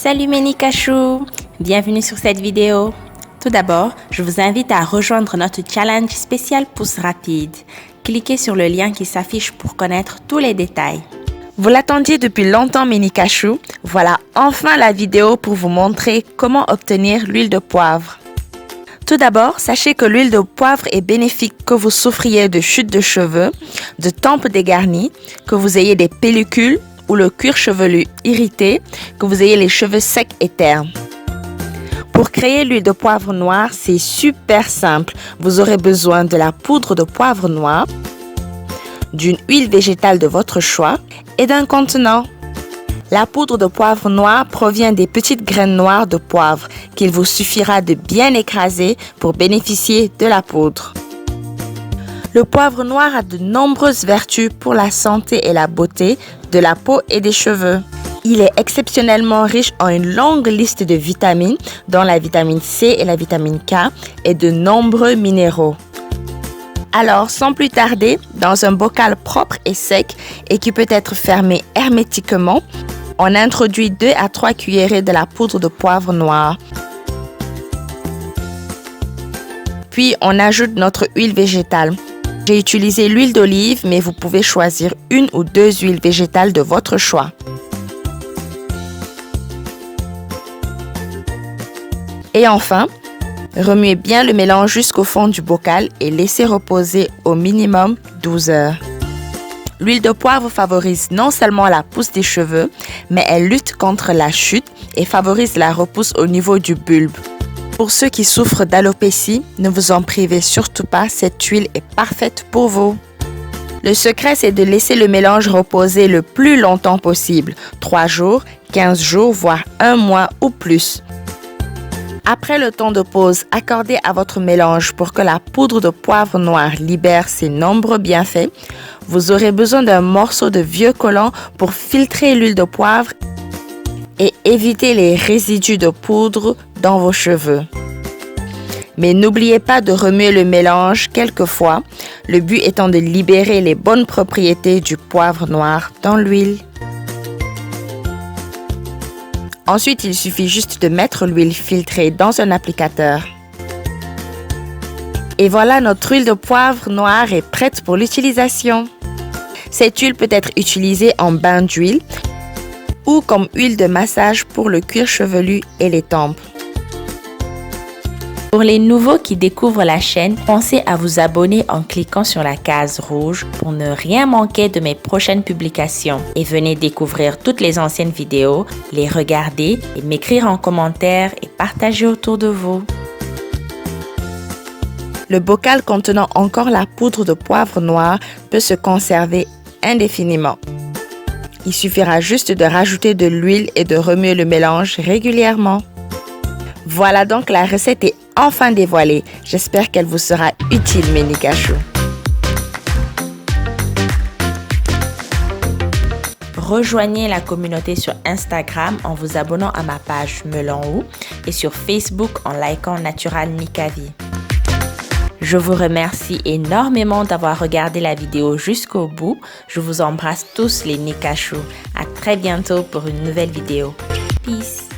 Salut mes Nikachou, bienvenue sur cette vidéo. Tout d'abord, je vous invite à rejoindre notre challenge spécial pouce rapide. Cliquez sur le lien qui s'affiche pour connaître tous les détails. Vous l'attendiez depuis longtemps mes Nikachou, voilà enfin la vidéo pour vous montrer comment obtenir l'huile de poivre. Tout d'abord, sachez que l'huile de poivre est bénéfique que vous souffriez de chute de cheveux, de tempes dégarnies, que vous ayez des pellicules ou le cuir chevelu irrité, que vous ayez les cheveux secs et ternes. Pour créer l'huile de poivre noir, c'est super simple. Vous aurez besoin de la poudre de poivre noir, d'une huile végétale de votre choix et d'un contenant. La poudre de poivre noir provient des petites graines noires de poivre qu'il vous suffira de bien écraser pour bénéficier de la poudre. Le poivre noir a de nombreuses vertus pour la santé et la beauté de la peau et des cheveux. Il est exceptionnellement riche en une longue liste de vitamines, dont la vitamine C et la vitamine K, et de nombreux minéraux. Alors, sans plus tarder, dans un bocal propre et sec et qui peut être fermé hermétiquement, on introduit 2 à 3 cuillerées de la poudre de poivre noir. Puis, on ajoute notre huile végétale. J'ai utilisé l'huile d'olive, mais vous pouvez choisir 1 ou 2 huiles végétales de votre choix. Et enfin, remuez bien le mélange jusqu'au fond du bocal et laissez reposer au minimum 12 heures. L'huile de poivre favorise non seulement la pousse des cheveux, mais elle lutte contre la chute et favorise la repousse au niveau du bulbe. Pour ceux qui souffrent d'alopécie, ne vous en privez surtout pas, cette huile est parfaite pour vous. Le secret, c'est de laisser le mélange reposer le plus longtemps possible, 3 jours, 15 jours, voire 1 mois ou plus. Après le temps de pause accordé à votre mélange pour que la poudre de poivre noir libère ses nombreux bienfaits, vous aurez besoin d'un morceau de vieux collant pour filtrer l'huile de poivre et éviter les résidus de poudre dans vos cheveux. Mais n'oubliez pas de remuer le mélange quelques fois, le but étant de libérer les bonnes propriétés du poivre noir dans l'huile. Ensuite, il suffit juste de mettre l'huile filtrée dans un applicateur. Et voilà, notre huile de poivre noir est prête pour l'utilisation. Cette huile peut être utilisée en bain d'huile ou comme huile de massage pour le cuir chevelu et les tempes. Pour les nouveaux qui découvrent la chaîne, pensez à vous abonner en cliquant sur la case rouge pour ne rien manquer de mes prochaines publications. Et venez découvrir toutes les anciennes vidéos, les regarder et m'écrire en commentaire et partager autour de vous. Le bocal contenant encore la poudre de poivre noir peut se conserver indéfiniment. Il suffira juste de rajouter de l'huile et de remuer le mélange régulièrement. Voilà donc, la recette est enfin dévoilée. J'espère qu'elle vous sera utile mes Nikachou. Rejoignez la communauté sur Instagram en vous abonnant à ma page Melanhou et sur Facebook en likant Natural Nikavi. Je vous remercie énormément d'avoir regardé la vidéo jusqu'au bout. Je vous embrasse tous les Nikachou. À très bientôt pour une nouvelle vidéo. Peace!